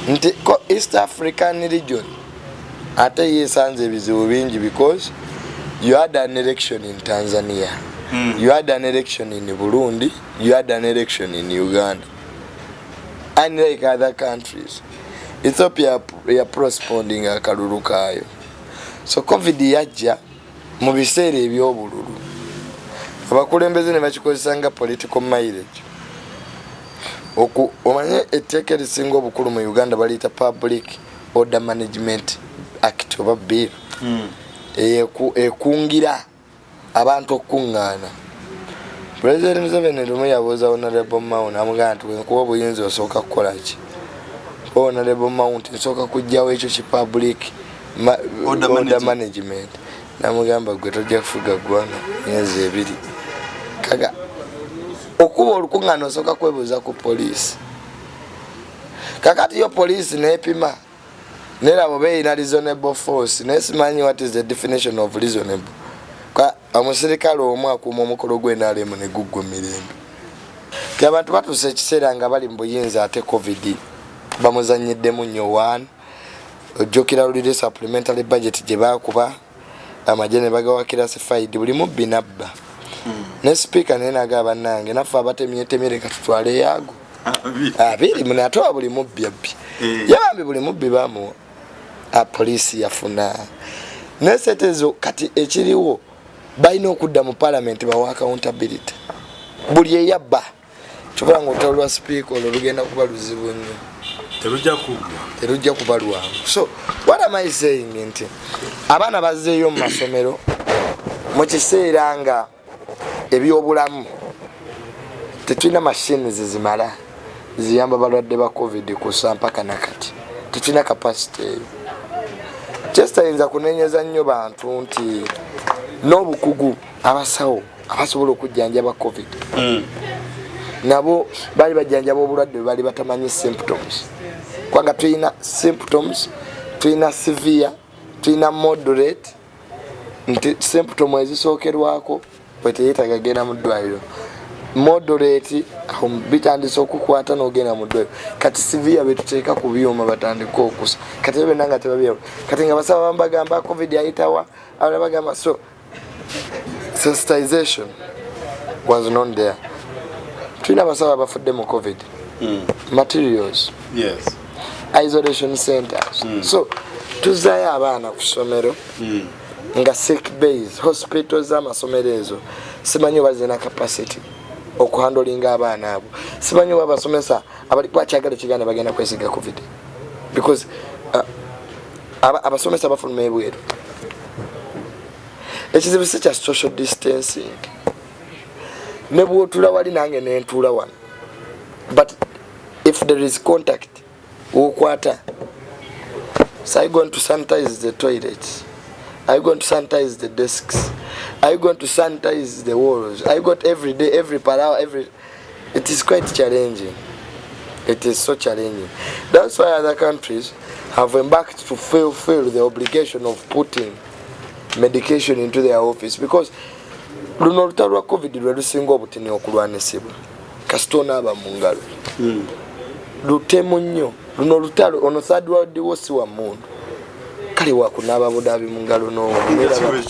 nti ko East African region ate yesanze ebizibu bingi because you had an election in Tanzania, you had an election in Burundi, you had an election in Uganda, and like other countries Ethiopia postponing akalulu kayo. So COVID yajja mu biseera eby'obululu abakulembeze ne bakikozesanga political mileage. Omanye etteeka erisinga obukulu mu Uganda baliyita Public Order Management Act oba bill ekungira abantu okuŋŋaana. President Museveni lumu yabuuza Honorable Mao n'amugamba nti wenkuwa obuyinza osooka kukola ki? Honorable Mao nti nsooka kuggyawo ekyo ki Public Order Management. N'amugamba gwe tojja kufuga ggwanga myezi ebiri. Kaga okuba olukuŋŋaana osooka kwebuuza ku poliisi. Kakati yo poliisi n'epima nerabo beeyina reasonable force naye simanyi what is the definition of reasonable. Omusirikale omu akuuma omukolo gw'NRM ne guggwa emirembe. Abantu batuuse ekiseera nga bali mu buyinza ate COVID bamuzannyiddemu nnyo. One, ojjukira lulire supplementary budget gye baakuba amagye ne bagawakira classified buli mubbi nabba. Ne speaker naye nagamba bannange naffe abatemyetemye katutwale yaago abiri munatoa buli mubbi abbi yabambi buli mubbi bamuwa poliisi yafuna nesetezo kati ekiriwo balina okudda mu parliament bawa accountability buli eyabba kyobula nga olutalo lwa speaker olwo lugenda kuba luzibu nnyo terujja kuba lwangu. So what am I saying nti abaana bazzeeyo mu masomero mu kiseera nga ebyobulamu tetulina machines zimala ziyamba balwadde ba COVID kusa mpaka nakati tetulina capacity eyo. Just ayinza kunenyeza nnyo bantu nti n'obukugu abasawo abasobola okujjanjaba COVID nabo bali bajjanjaba obulwadde bali batamanyi symptoms. Kwanga tulina symptoms, tulina severe, tulina moderate. Nti symptom ezisookerwako bweteyetaga genda mu ddwaliro. Moderate bitandise okukwata n'ogenda mu ddwaliro. Kati severe betuteeka ku byuma batandika okusa. Kati bebe nanga tebabyema. Kati nga basaba bambagamba COVID ayitawa abagamba so sensitization was not there. Tulina basaba bafudde mu COVID. Materials. Yes. Isolation centers. So tuzaayo abaana ku ssomero nga sick bays, hospitals amasomero ezo simanyi bazina capacity okuhandolinga abaana abo. Simanyi babasomesa abali kwakyagala kiganda bagenda kwesiga COVID because abasomesa bafuluma ebweru. Ekizibu si kya social distancing. Ne bw'otula wali nange n'entuula wano. But if there is contact, ukwata. So are you going to sanitize the toilets? Are you going to sanitize the desks? Are you going to sanitize the walls? Are you got every day, every per hour, It is quite challenging. It is so challenging. That's why other countries have embarked to fulfill the obligation of putting medication into their office because luno olutalo lwa COVID lwelusinga obutini okulwanisibwa kasitona aba mu ngalo lutemu nnyo luno olutalo ono third world war si wa muntu kale wakunaaba budabi mu ngalo n'obubalemu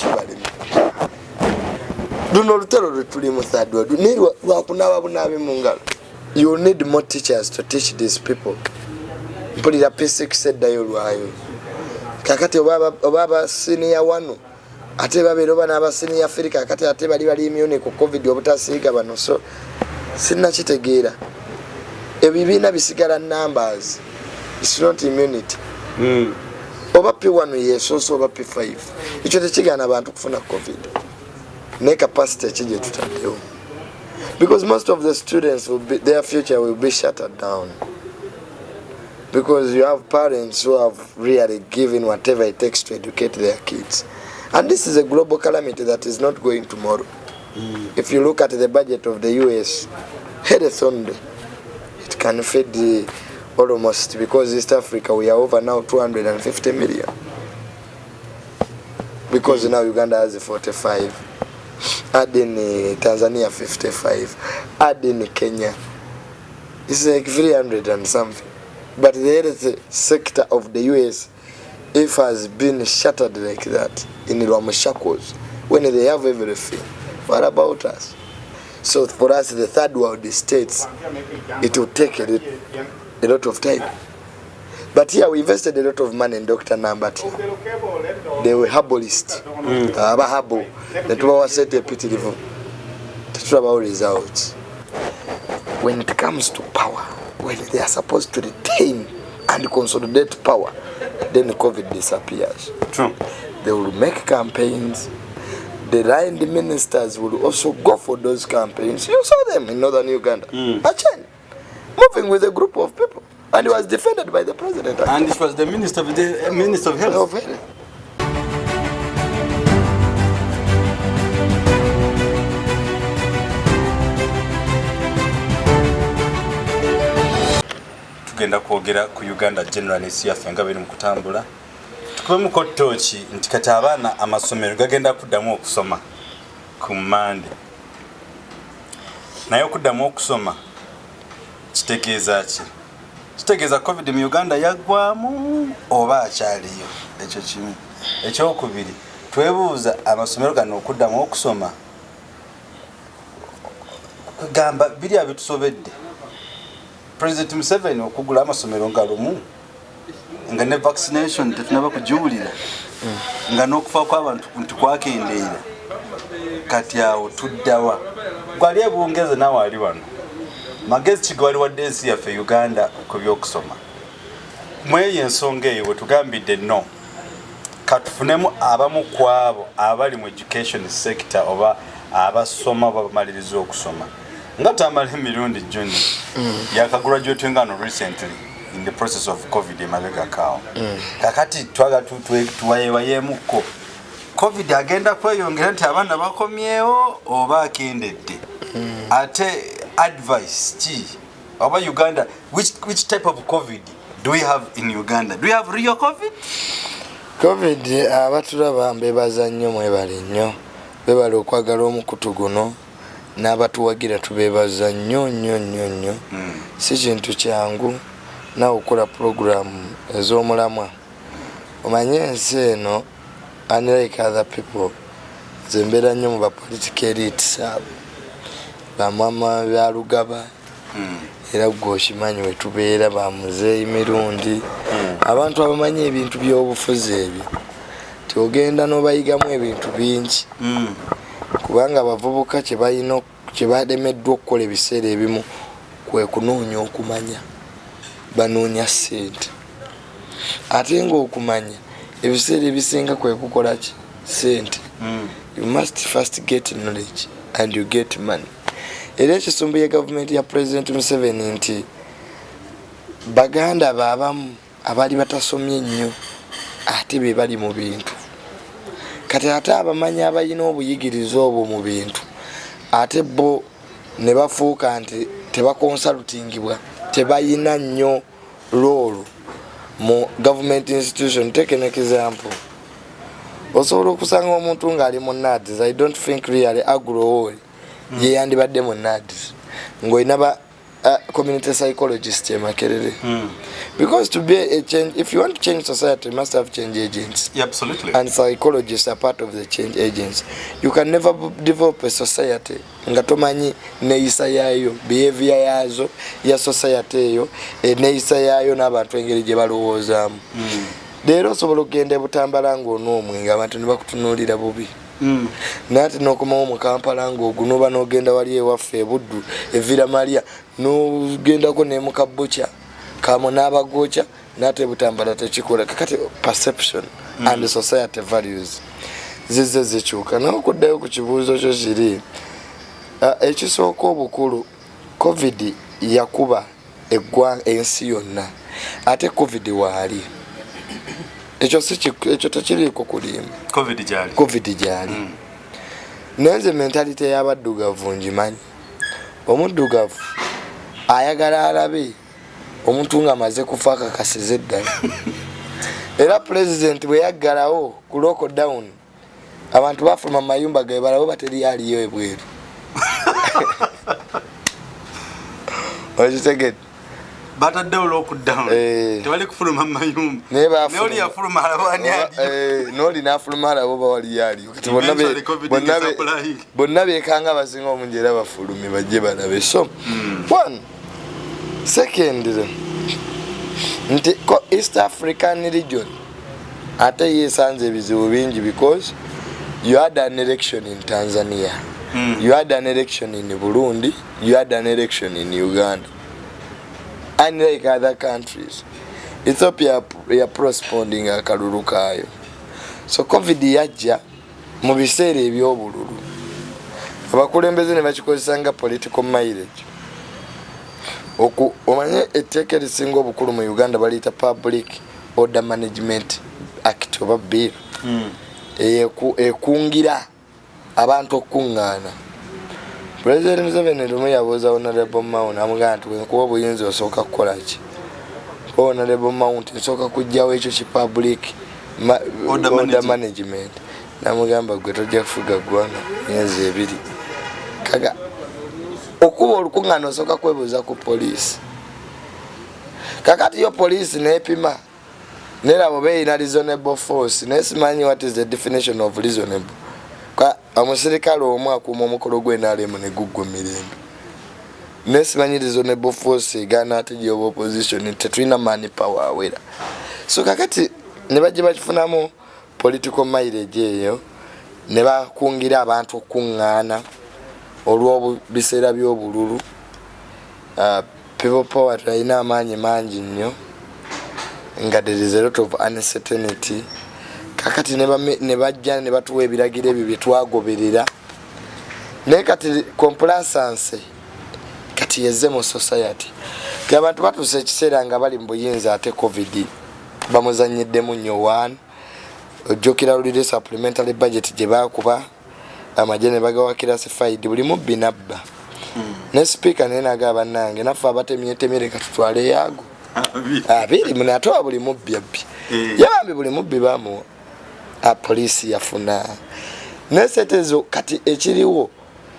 luno olutalo lwetuli mu third world ni lwakunaaba bunabi mu ngalo. You need more teachers to teach these people. Mpulira P6 seddayo lwayo kakati obaba senior wano ate babeera oba n'abasenior Africa kakati ate bali immune ku COVID obutasiiga bano. So sinna kitegeera ebibiina bisigala numbers, it's not immunity. Oba P1 yesoso oba P5 ekyo tekigaana abantu kufuna COVID ne capacity ekije tutaddewo because most of the students their future will be shuttered down because you have parents who have really given whatever it takes to educate their kids. And this is a global calamity that is not going tomorrow. If you look at the budget of the US, health only, it can feed almost, because East Africa we are over now 250 million. Because now Uganda has 45, add in Tanzania 55, add in Kenya, it's like 300 and something. But the health sector of the US, if has been shattered like that in Ramashakos, when they have everything, what about us? So for us, the third world states, it will take a lot of time. But here we invested a lot of money in Dr. Nambat. They were herbalists. Herbal. The two hours set a pity level. The trouble results. When it comes to power, when they are supposed to retain and consolidate power, then COVID disappears. True. They will make campaigns. The aligned ministers will also go for those campaigns. You saw them in northern Uganda. Achen, moving with a group of people. And he was defended by the president. And this was the Minister of Health. Tugenda kwogera ku Uganda General Nesi yaffe nga biri mu kutambula. Tukubemu ko tochi nti kati abaana amasomero gagenda kuddamu okusoma ku Monday. Naye okuddamu okusoma kitegeeza ki? Kitegeeza COVID mu Uganda yaggwamu oba akyaliyo. Ekyo kimu. Ekyokubiri, twebuuza amasomero gano okuddamu okusoma kugamba biri abitusobedde. President Museveni okugula amasomero nga lumu nga ne vaccination tetunaba kujuulira nga n'okufa kw'abantu nti kwakendeera kati awo tuddawa gwali ebungeze naawe ali wano magezi kigwali wadde ensi yaffe Uganda ku by'okusoma mweyo ensonga eyo bwe tugambidde no katufunemu abamu ku abo abali mu education sector oba abasoma bamaliriza okusoma nga tamala emirundi joni yakagraduate ngano recently in the process of COVID emabega kawo kakati twaga tuwayewayemuko COVID agenda kweyongera nti abaana bakomyewo oba akendedde ate advice chi oba Uganda which type of COVID do we have in Uganda? Do we have real COVID abatulaba mbebaza nnyo mwebale nnyo bebale okwagala omukutu guno n'abatuwagira tubebaza nnyo si kintu kyangu na okola program ez'omulamwa omanye ensi eno unlike other people zembera nnyo mu political elites abo bamama byalugaba era gwe okimanyi we tubeera bamuzeeyi mirundi abantu abamanyi ebintu by'obufuzi ebyo tiogenda n'obayigamu ebintu bingi kubanga abavubuka kye bademeddwa okukola ebiseera ebimu kwe kunoonya okumanya banoonya ssente ate ng'okumanya ebiseera ebisinga kwe kukola ki ssente. You must first get knowledge and you get money. Era ekisumbu ya gavumenti ya President Museveni nti baganda baabamu abali batasomye nnyo ate be bali mu bintu kati ate abamanyi abalina obuyigiriza obwo mu bintu ate bo ne bafuuka nti tebakonsalutingibwa tebayina nnyo role mu government institution. Take an example. Osobola okusanga omuntu ng'ali mu NADS. I don't think really agro ye yandibadde mu NADS ng'olina ba community psychologist Makerere. Because to be a change, if you want to change society, you must have change agents. Yeah, absolutely. And psychologists are part of the change agents. You can never develop a society nga tomanyi neeyisa yaayo, behavior yaazo ya society eyo, neeyisa yaayo n'abantu engeri gye balowoozaamu. Leero osobola okugenda e Butambala ng'onoomwe ng'abantu ne bakutunuulira bubi. Nate n'okomawo mu Kampala ng'ogunoba n'ogenda wali ewaffe e Buddu e Villa Maria n'ogendako ne mu Kabocha kamo n'abagocha nate Butambala tekikola kakati perception and society values zize zikyuka n'okuddayo ku kibuuzo kyo kiri ekisooka obukulu COVID yakuba ensi yonna ate COVID waali ekyo tekiriiko kulimba COVID gyali nenze mentality y'abaddugavu ngimanyi omuddugavu ayagala alabe omuntu nga amaze kufa akakasiza eddala era president bwe yaggalawo ku lockdown abantu bafuluma mayumba ge balawo bateri aliyo ebweru. bataddewo lockdown tewali kufuluma mayumba noli yafuluma alabani ali noli nafuluma alabo bawali yali kati bonna bekanga basinga omungi era bafulumi bajje balabe. So one second nti ko East African region ate yesanze ebizibu bingi because you had an election in Tanzania, you had an election in Burundi, you had an election in Uganda. Unlike other countries, Ethiopia responding akalulu kayo. So COVID yajja mu biseera eby'obululu abakulembeze ne bakikozesa nga political mileage. Omanye etteeka erisinga obukulu mu Uganda baliyita Public Order Management Act oba bill ekungira abantu okuŋŋaana. President Museveni lumu yabuuza Honorable Mount amugamba nti wenkuwa obuyinza osooka kukola ki? Honorable Mount nsooka kujjawo ekyo ki Public Order Management. Namugamba gwe tojja kufuga ggwanga myezi ebiri. Kaga okuba olukuŋŋaana osooka kwebuuza ku poliisi. Kakati yo poliisi neepima nerabo beeyina reasonable force naye simanyi what is the definition of reasonable. Omusirikale omu akuuma omukolo gw'NRM ne guggwa emirembe. Naye simanyi reasonable force egaana ate gyoba opposition tetulina money power awera. So kakati ne bajja bakifunamu political mileage eyo ne bakungira abantu okuŋŋaana olw'obiseera by'obululu. People power tulina amaanyi mangi nnyo nga there is a lot of uncertainty. Kakati ne bajja ne batuwa ebiragiro ebyo bye twagoberera. Naye kati complacency kati yezze mu society. Abantu batuuse ekiseera nga bali mu buyinza ate COVID bamuzannyiddemu nnyo. One ojjukira lulire supplementary budget gye baakuba amagye ne bagawa classified buli mubbi nabba. Ne speaker naye nagamba bannange naffe abatemyetemye kati tutwale yaago abiri munatoa buli mubbi abbi yabambi buli mubbi bamuwa. Poliisi yafuna nesetezo kati ekiriwo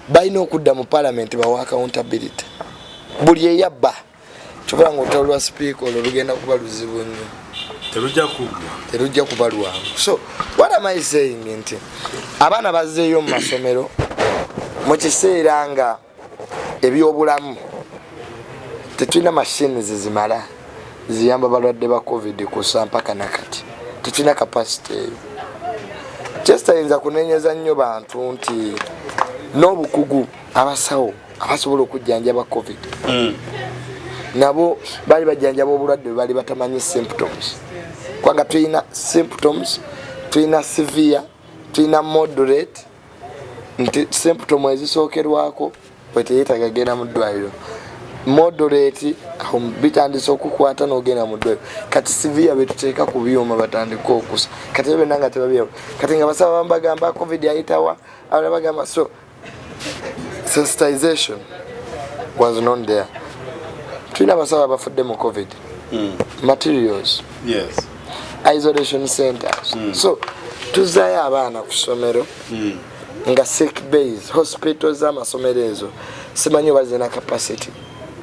balina okudda mu parliament bawa accountability. Buli eyabba kyobula nga olutalo lwa speaker olwo lugenda kuba luzibu nnyo, terujja kuba lwangu. So what am I saying nti abaana bazzeeyo mu masomero mu kiseera nga ebyobulamu tetulina machines zimala ziyamba balwadde ba COVID kusa mpaka nakati tetulina capacity eyo. Just ayinza kunenyeza nnyo bantu nti n'obukugu abasawo abasobola okujjanjaba COVID nabo bali bajjanjaba obulwadde bali batamanyi symptoms. Kwanga tulina symptoms, tulina severe, tulina moderate. Nti symptom ezisookerwako bweteyetaga genda mu ddwaliro. Moderate bitandise okukwata n'ogenda mu ddwaliro. Kati severe betuteeka ku byuma batandika okusa. Kati bebe nanga tebabyeko. Kati nga basaba bambagamba COVID ayitawa abagamba. So sensitization was not there. Tulina basaba bafudde mu COVID. Materials. Yes. Isolation centers. So tuzaayo abaana ku ssomero nga sick bays, hospitals amasomero ezo simanyi bazina capacity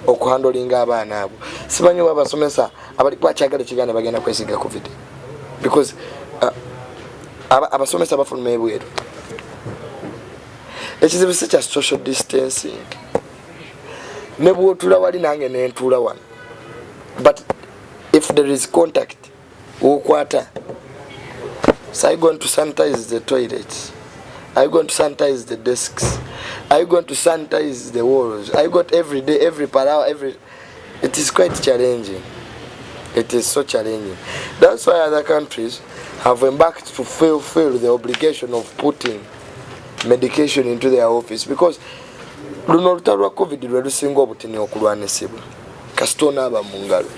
okuhandolinga abaana abo. Simanyi babasomesa abali kwakyagala kiganda bagenda kwesiga COVID because abasomesa bafuluma ebweru. Ekizibu si kya social distancing. Ne bw'otula wali nange n'entuula wano. But if there is contact okwata, so are you going to sanitize the toilets? Are you going to sanitize the desks? Are you going to sanitize the walls? Are you got every day, every per hour, It is quite challenging. It is so challenging. That's why other countries have embarked to fulfill the obligation of putting medication into their office because luno olutalo lwa COVID lwe lusinga obutini okulwanisibwa kasitona aba mu ngalo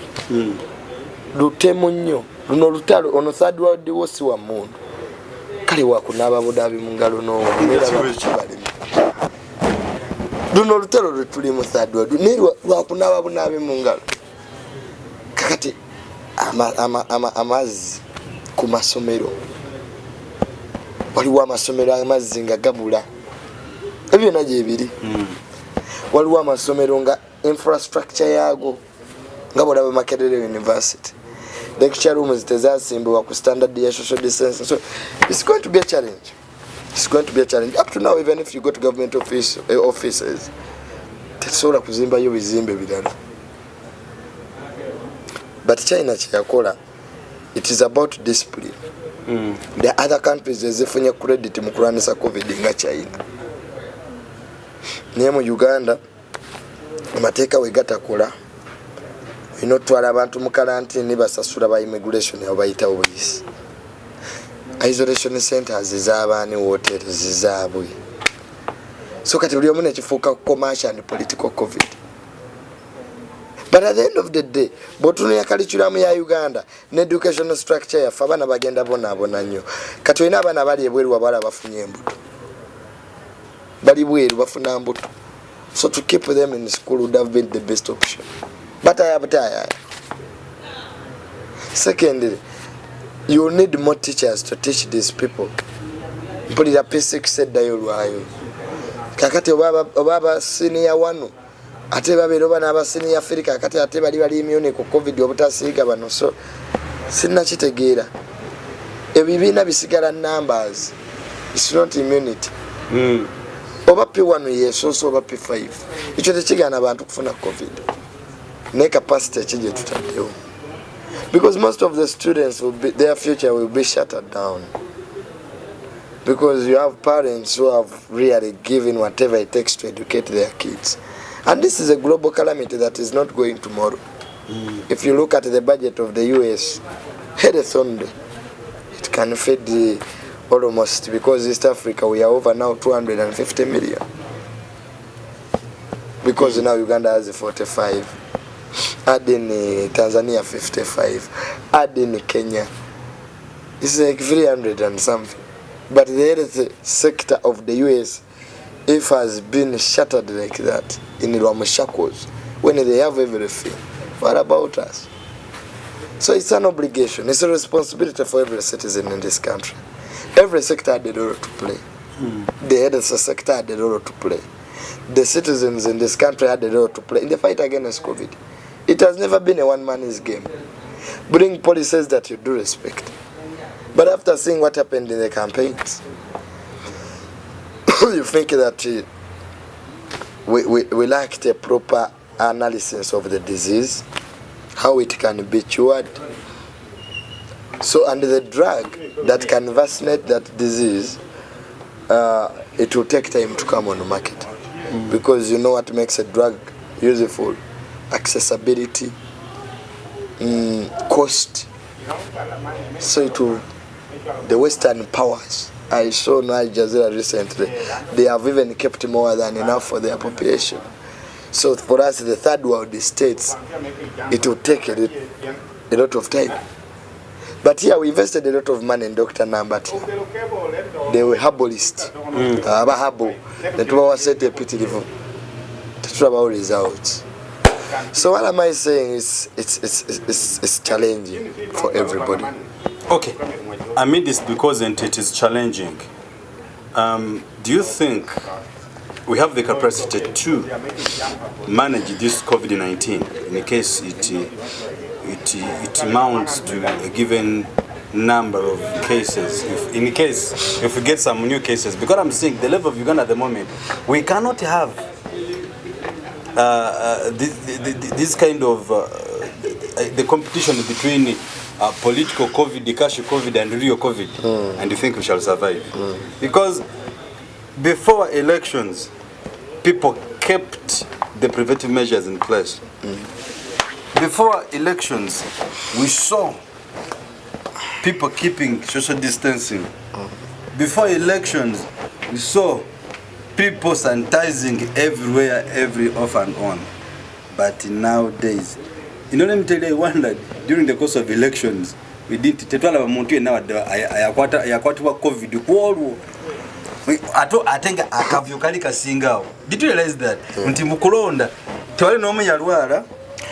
lutemu nnyo. Luno olutalo ono third world war si wa muntu kale wakunaaba budabi mu ngalo n'obubalemu. Luno olutalo lwe tuli mu third world ni lwakunaaba bunabi mu ngalo. Kakati amazzi ku masomero waliwo amasomero amazzi nga gabula ebyo nagyo ebiri. Waliwo amasomero nga infrastructure yaago ngabo laba Makerere University lecture rooms tezasimbwa ku standard ya social distancing. So it's going to be a challenge. It's going to be a challenge. Up to now, even if you go to government offices, tesobola kuzimbayo bizimbe birala. But China kyakola, it is about discipline. The other countries ezifunye credit mu kulwanisa COVID nga China. Niye mu Uganda amateeka we gatakola inotwala abantu mu quarantine basasula ba immigration abo bayita obuyisi. Isolation centers z'abaani hotels zizaabwe. So kati buli omu nekifuuka commercial and political COVID. But at the end of the day, botunuya curriculum ya Uganda ne educational structure ya fabana bagenda bona nnyo. Kati olina abaana bali ebweru wabala bafunye embuto. Bali bweru bafuna mbuto. So to keep them in school would have been the best option. But secondly, you need more teachers to teach these people. Mpulira P6 seddayo lwayo. Kakati obaba senior wano ate babeera n'aba senior Africa kakati ate bali immune ku COVID obutasiiga bano. So sinna kitegeera ebibiina bisigala numbers, it's not immunity. Oba P1 yesoso oba P5 ekyo tekigaana abantu kufuna COVID ne capacity ekije tutaddewo. Because most of the students their future will be shuttered down. Because you have parents who have really given whatever it takes to educate their kids. And this is a global calamity that is not going tomorrow. If you look at the budget of the US, health only, it can feed almost, because East Africa we are over now 250 million. Because now Uganda has 45. Add in Tanzania 55, add in Kenya, it's like 300 and something. But the health sector of the US, if has been shattered like that in Ramashakos, when they have everything, what about us? So it's an obligation, it's a responsibility for every citizen in this country. Every sector had a role to play. The health sector had a role to play. The citizens in this country had a role to play in the fight against COVID. It has never been a one-man's game. Bring policies that you do respect. But after seeing what happened in the campaigns, you think that we lacked a proper analysis of the disease, how it can be cured. So, and the drug that can vaccinate that disease, it will take time to come on the market. Because you know what makes a drug useful? Accessibility, cost. So it will, the Western powers, I saw Al Jazeera recently, they have even kept more than enough for their population. So for us, the third world states, it will take a lot of time. But here we invested a lot of money in Dr. Nambat. They were herbalists. Herbal. The two was set a pity level. To trouble results. So what am I saying is it's challenging for everybody. Okay, amid this, because it is challenging, do you think we have the capacity to manage this COVID-19 in case it amounts to a given number of cases? If we get some new cases, because I'm seeing the level of Uganda at the moment, we cannot have this kind of the competition between political COVID, cash COVID, and real COVID, and you think we shall survive? Because before elections, people kept the preventive measures in place. Before elections, we saw people keeping social distancing. Before elections, we saw people sanitizing everywhere, every off and on. But nowadays, let me tell you, I wondered during the course of elections, we didn't tell about Monty now. I COVID. I think I have you single. Did you realize that? Untimukulonda,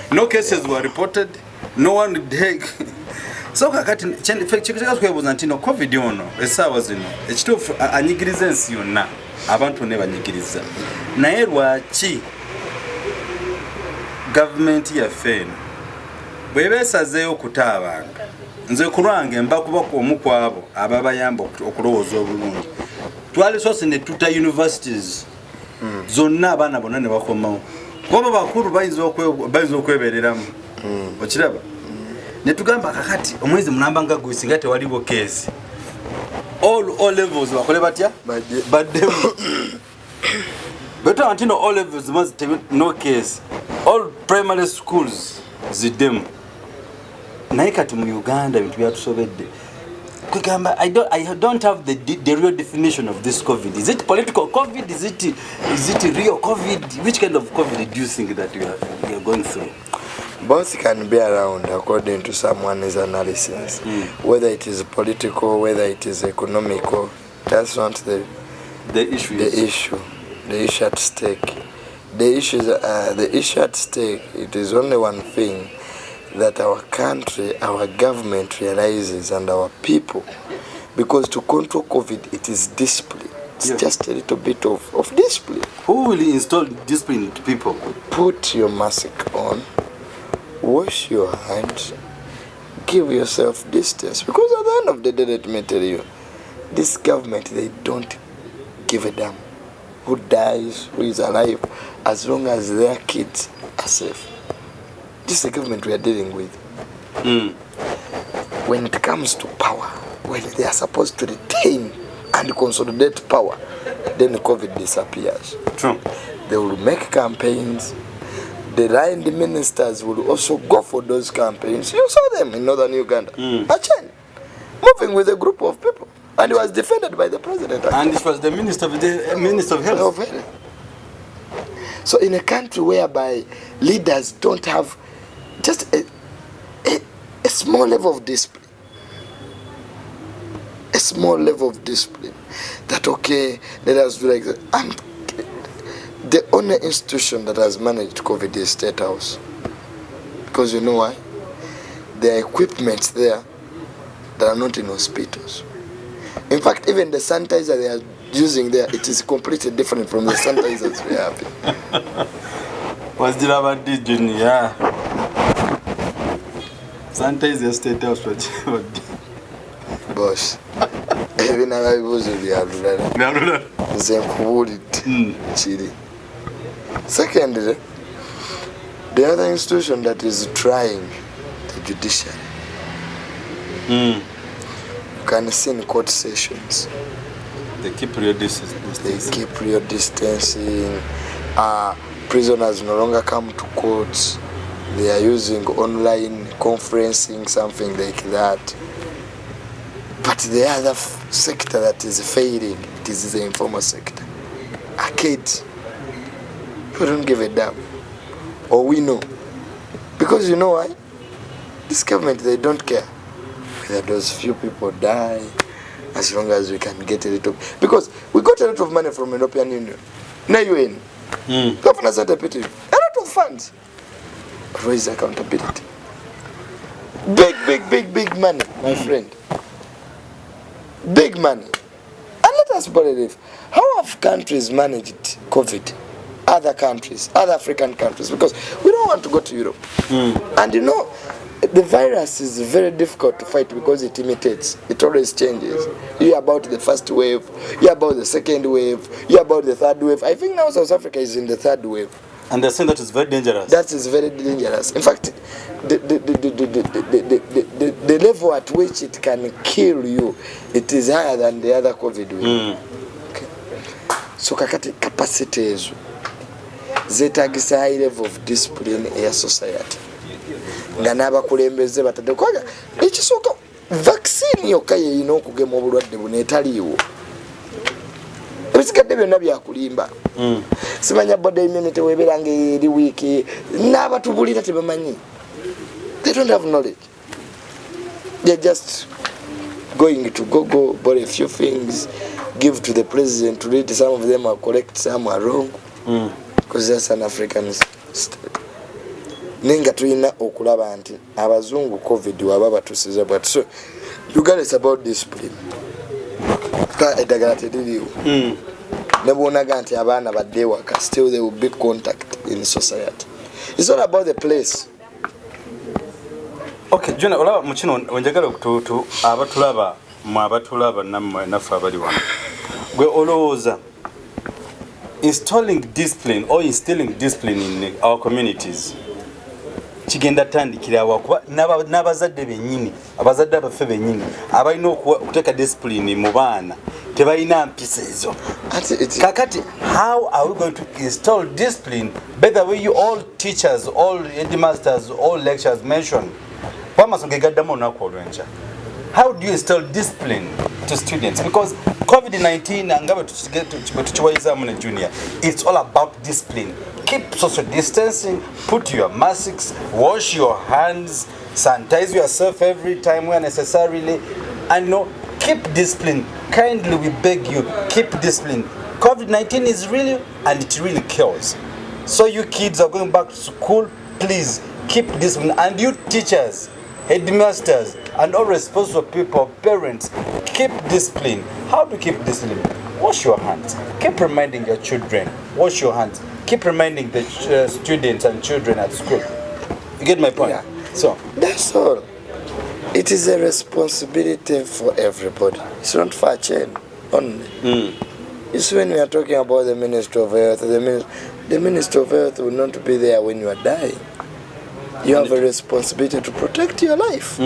no cases were reported, no one did. So kakati chekeka kwebuzza nti no COVID ono esawa zino ekituufu anyigiriza ensi yonna abantu ne banyigiriza naye lwaki gavumenti yaffe eno bwebeesazeeyo okutaabanga nze kulwange mba kuba omu ku abo ababayamba okulowooza obulungi twalisoose ne tuta universities zonna abaana bonna ne bakomawo kuba bakulu bayinza okwebereramu okiraba ne tugamba kakati omwezi mulamba nga gwe singa tewaliwo keesi all levels bakole batya baddemu betwa nti no all levels no case all primary schools ziddemu naye kati mu Uganda bintu byatusobedde kugamba I don't have the real definition of this COVID. Is it political COVID? Is it real COVID? Which kind of COVID do you think that you are going through? Both can be around according to someone's analysis. Whether it is political, whether it is economical, that's not the issue. The issue at stake. The issue at stake. It is only one thing that our country, our government realizes, and our people, because to control COVID, it is discipline. It's just a little bit of discipline. Who will install discipline to people? Put your mask on, wash your hands, give yourself distance. Because at the end of the day, let me tell you, this government, they don't give a damn who dies, who is alive, as long as their kids are safe. This is the government we are dealing with. When it comes to power, when they are supposed to retain and consolidate power, then COVID disappears. True. They will make campaigns. The line ministers will also go for those campaigns. You saw them in northern Uganda. Achen, moving with a group of people. And he was defended by the president. And this was the Minister of Health. So in a country whereby leaders don't have just a small level of discipline, that okay, let us do like that. And the only institution that has managed COVID is State House. Because you know why? There are equipments there that are not in hospitals. In fact, even the sanitizer they are using there, it is completely different from the sanitizers we have. Was the about this journey? Yeah. Sanitizer State House. Boss. Even I was in the Chile. Secondly, the other institution that is trying, the judiciary. You can see in court sessions. They keep real distancing. Prisoners no longer come to courts. They are using online conferencing, something like that. But the other sector that is failing, it is the informal sector. Arcades. We don't give a damn. Or we know. Because you know why? This government, they don't care whether those few people die, as long as we can get a little. Because we got a lot of money from the European Union. Now UN. Governors are deputy. A lot of funds. But where is accountability? Big money, my friend. Big money. And let us believe, how have countries managed COVID? Other countries, other African countries, because we don't want to go to Europe. And you know, the virus is very difficult to fight because it imitates. It always changes. You hear about the first wave, you hear about the second wave, you hear about the third wave. I think now South Africa is in the third wave. And they're saying that is very dangerous. That is very dangerous. In fact, the level at which it can kill you, it is higher than the other COVID wave. Okay. So kakati capacity is zetagisa high level of discipline in your society. Nga n'abakulembeze batadde kwaga ekisooka vaccine yokka yeyina okugema obulwadde buno etaliiwo. Ebisigadde byonna byakulimba. Simanya body immunity weberanga eri wiiki n'abatubulira tebamanyi. They don't have knowledge. They're just going to Google, borrow a few things, give to the president to read. Some of them are correct, some are wrong. Because that's an African state. Nenga tulina okulaba nti abazungu COVID waba batusiza bwat. So regardless about discipline. Ka edagala teririwo. Ne bonaga nti abaana badde waka, still there will be contact in society. It's not about the place. Okay, Juna, olaba mukino onjagala okututu abatulaba mu abatulaba nammwe naffe abali wano. Gwe olowooza installing discipline or instilling discipline in our communities kigenda tandikira awakuba n'abazadde bennyini abazadde abaffe bennyini abalina okuteeka discipline mu baana tebalina mpisa ezo. Kakati, how are we going to install discipline? By the way, you all teachers, all headmasters, all lecturers mentioned how do you instill discipline to students? Because COVID-19 and junior, it's all about discipline. Keep social distancing, put your masks, wash your hands, sanitize yourself every time where necessarily, and keep discipline. Kindly we beg you, keep discipline. COVID-19 is real and it really kills. So you kids are going back to school, please keep discipline. And you teachers, headmasters, and all responsible people, parents, keep discipline. How to keep discipline? Wash your hands. Keep reminding your children, wash your hands. Keep reminding the students and children at school. You get my point? Yeah. So that's all. It is a responsibility for everybody. It's not for chain only. It's when we are talking about the Ministry of Health. The Ministry of Health will not be there when you are dying. You have a responsibility to protect your life.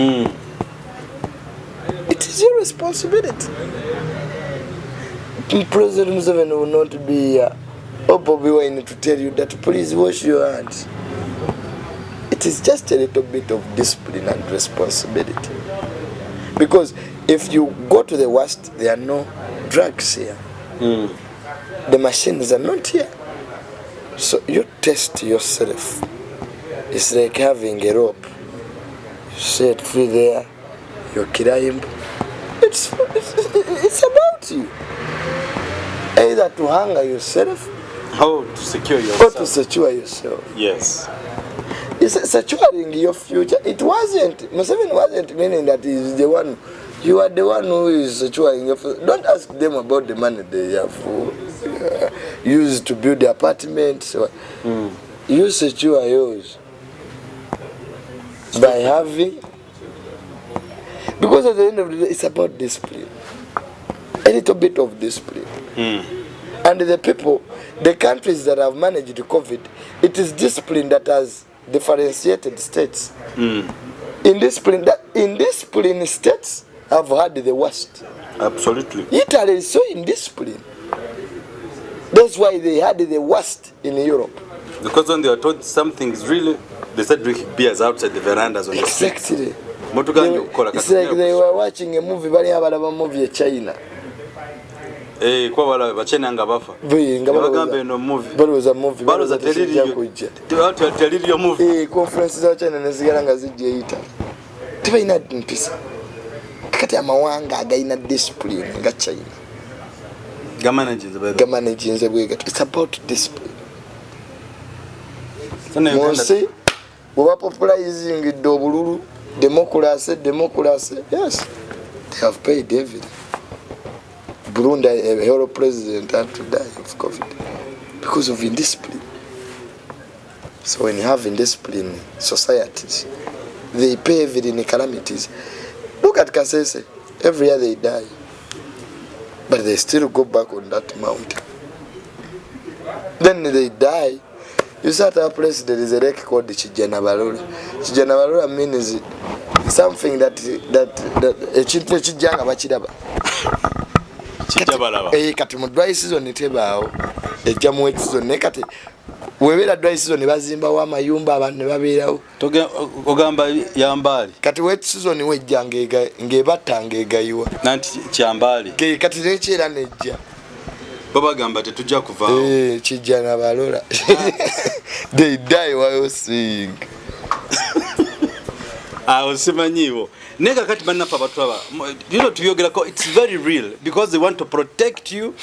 It is your responsibility. President Museveni will not be here or Bobby Wine to tell you that please wash your hands. It is just a little bit of discipline and responsibility. Because if you go to the worst, there are no drugs here. The machines are not here. So you test yourself. It's like having a rope. You set free there, you climb. It's about you. Either to hang yourself or to secure yourself. Yes. It's securing your future. Museveni wasn't meaning that he's the one. You are the one who is securing your future. Don't ask them about the money they have used to build the apartments. You secure yours by having, because at the end of the day, it's about discipline. A little bit of discipline. And the people, the countries that have managed COVID, it is discipline that has differentiated states. In discipline states have had the worst. Absolutely. Italy is so indisciplined. That's why they had the worst in Europe. Because when they were told something is really, they started drinking beers outside the verandas on the street. Exactly. It's like they were watching a movie, a movie in China. Kwa wala bachena nga bafa. Bagambe no movie. Baluza movie. Baluza teliriyo movie. Conference za China nezigala nga zijje ita. Tibaina mpisa. Kati amawanga againa discipline nga China. Gamanaging bwe. It's about discipline. Monsi we popularizing the obululu, democracy. Yes. They have paid David. Burundi, a hero president, had to die of COVID because of indiscipline. So when you have indiscipline societies, they pay in calamities. Look at Kasese. Every year they die. But they still go back on that mountain. Then they die. You start our place, there is a wreck called the Chijana Balula. Chijana Balula means something that a chijanga bachidaba. Kati mu dry season tebaawo ejja mu wet season ne kati webera dry season bazimbawo amayumba abantu ne babeerawo ogamba yambali kati wet season wejja ng'ebatta ng'egayiwa nanti kyambali kati nekyera nejja babagamba tetujja kuvaawo kijja nabalola they die while sing simanyiwo nega kati banapa batwaba tuyogerako it's very real because they want to protect you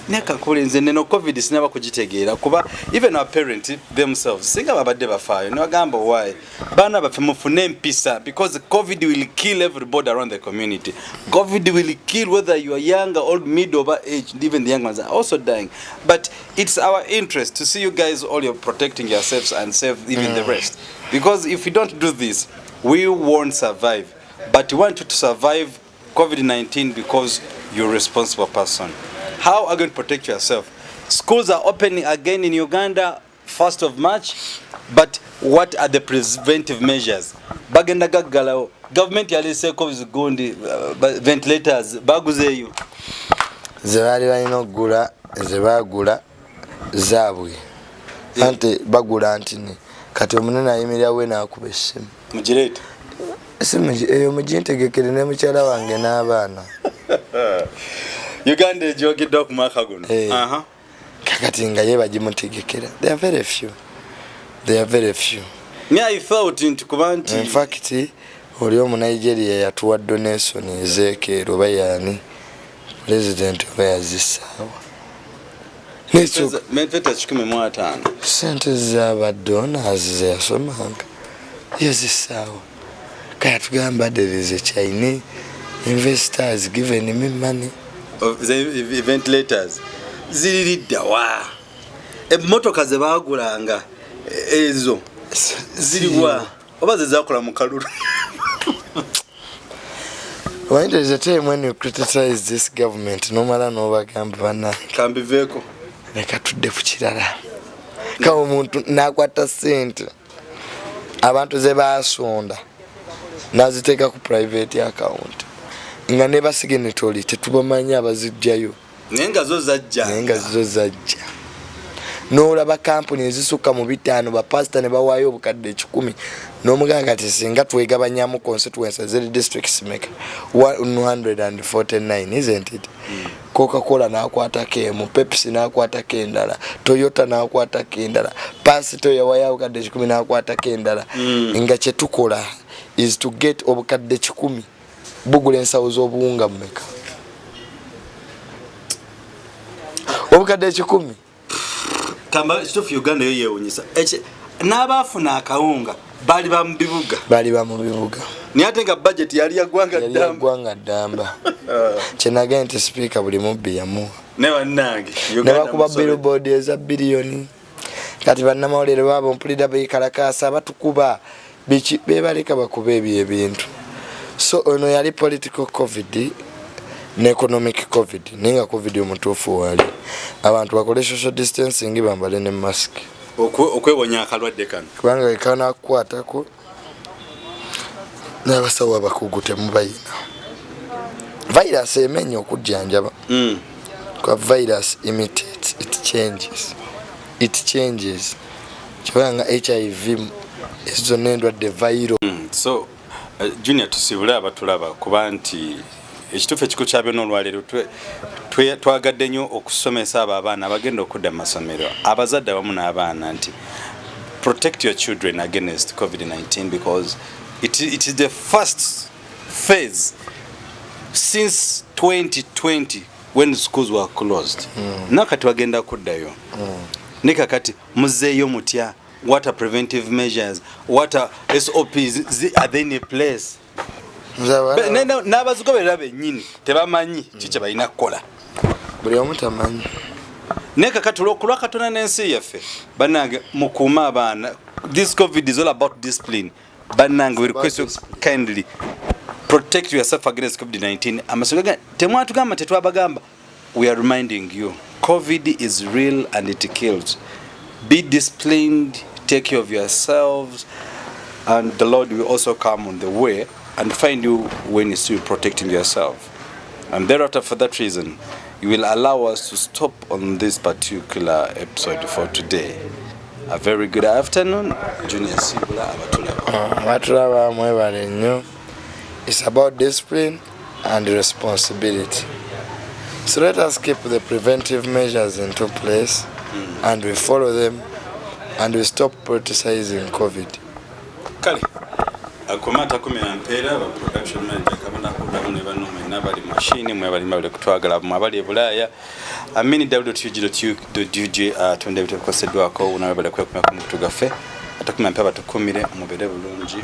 neka kulenze neno covid sinaba kugitegeera kuba even our parents themselves singa babadde bafaayo ne bagamba why bana bafe mufune empisa because covid will kill everybody around the community. COVID will kill whether you are young or old, mid over age, even the young ones are also dying. But it's our interest to see you guys all you're protecting yourselves and save even the rest, because if we don't do this, we won't survive, but we want you to survive COVID-19 because you're a responsible person. How are you going to protect yourself? Schools are opening again in Uganda 1st of March, but what are the preventive measures? Bagenda gaggalawo government yaleseeko zigundi ventilators baguzeeyo ze baali balina okugula ze baagula zaabwe anti bagula ntini kati omunene ayimirira we n'akuba essimu mugireeta essimu eyo mugintegekere ne mukyala wange n'abaana Uganda ejogedde ku mwaka guno kakati nga ye bagimutegekera they are very few yeah, I felt nti kuba nti in fact oli omu Nigeria yatuwa donation ezeekero oba yaani president oba yazisaawa Medveta 15 sente z'aba donors ze yasomanga yazisaawa kaya tugamba there is a Chinese investors given me money of the ventilators ziriridda wa emmotoka ze baagulanga ezo ziriwa oba ze zakola mu kalulu. When there is a time when you criticize this government, no matter no bagamba bana kambiveko leka tudde ku kirala ka omuntu nakwata sente abantu ze baasonda naziteeka ku private account nga ne basignatory tetubamanya abazijjayo nenga zo zajja n'olaba kampuni ezisukka mu 5 bapasita ne bawaayo obukadde 10 n'omuganga ati singa twegabanyamu constituencies zeri districts make 149 isn't it? Coca-Cola n'akwatako emu, Pepsi n'akwatako endala, Toyota n'akwatako endala, Pasito yawaayo obukadde 10 n'akwatako endala. Nga kye tukola is to get obukadde 10 bugula ensawo z'obuwunga mumeka obukadde 10 kamba stuff Uganda yo yewunyisa n'abafuna akawunga bali ba mu bibuga niate nga budget yali yagwanga damba kyenaga nti speaker buli mubbi yamuwa ne bannange ne bakuba billboard eza billioni kati bannamawulire babo mpulira bekalakasa batukuba biki bebaleka bakuba ebintu so ono yali political covid ne economic covid ninga covid omutuufu wali abantu bakole social distancing bambale ne mask okwewonya akalwadde kano kubanga ekana kukwatako n'abasawo abakugu temubayina virus emenya okujjanjaba kwa virus imitates it changes kubanga HIV ezo n'endwadde viral so junior tusibule abatulaba kuba nti ekituufu ekikulu kya byonna olwaleero twagadde nnyo okusomesa abo abaana abagenda okudda mu masomero abazadde abamu n'abaana nti protect your children against COVID-19 because it is the first phase since 2020 when schools were closed. Nakati wagenda kuddayo nika kati muzeeyo mutya what are preventive measures what are SOPs are they in a place n'abazigoberera bennyini tebamanyi kiki balina kukola buli omu tamanyi neka kati olw'okulwa Katonda n'ensi yaffe bannange mukuuma abaana this COVID is all about discipline bannange we request you kindly protect yourself against COVID-19 amasoga temwatugamba tetwabagamba we are reminding you COVID is real and it kills be disciplined take care of yourselves and the Lord will also come on the way and find you when you're still protecting yourself. And thereafter, for that reason, you will allow us to stop on this particular episode for today. A very good afternoon, Junior Sibula Abatulaba. It's about discipline and responsibility. So let us keep the preventive measures into place and we follow them and we stop politicizing COVID. Kali. Akomata kumeampera ba production manager kabana kudamu ne banome nabali machine mwe bali mabule kutwagala mu abali ebulaya amini www.tug.dj twende bitakosedwako unabale kwekumya ku mutugaffe atakumeampera batukumire mubere bulungi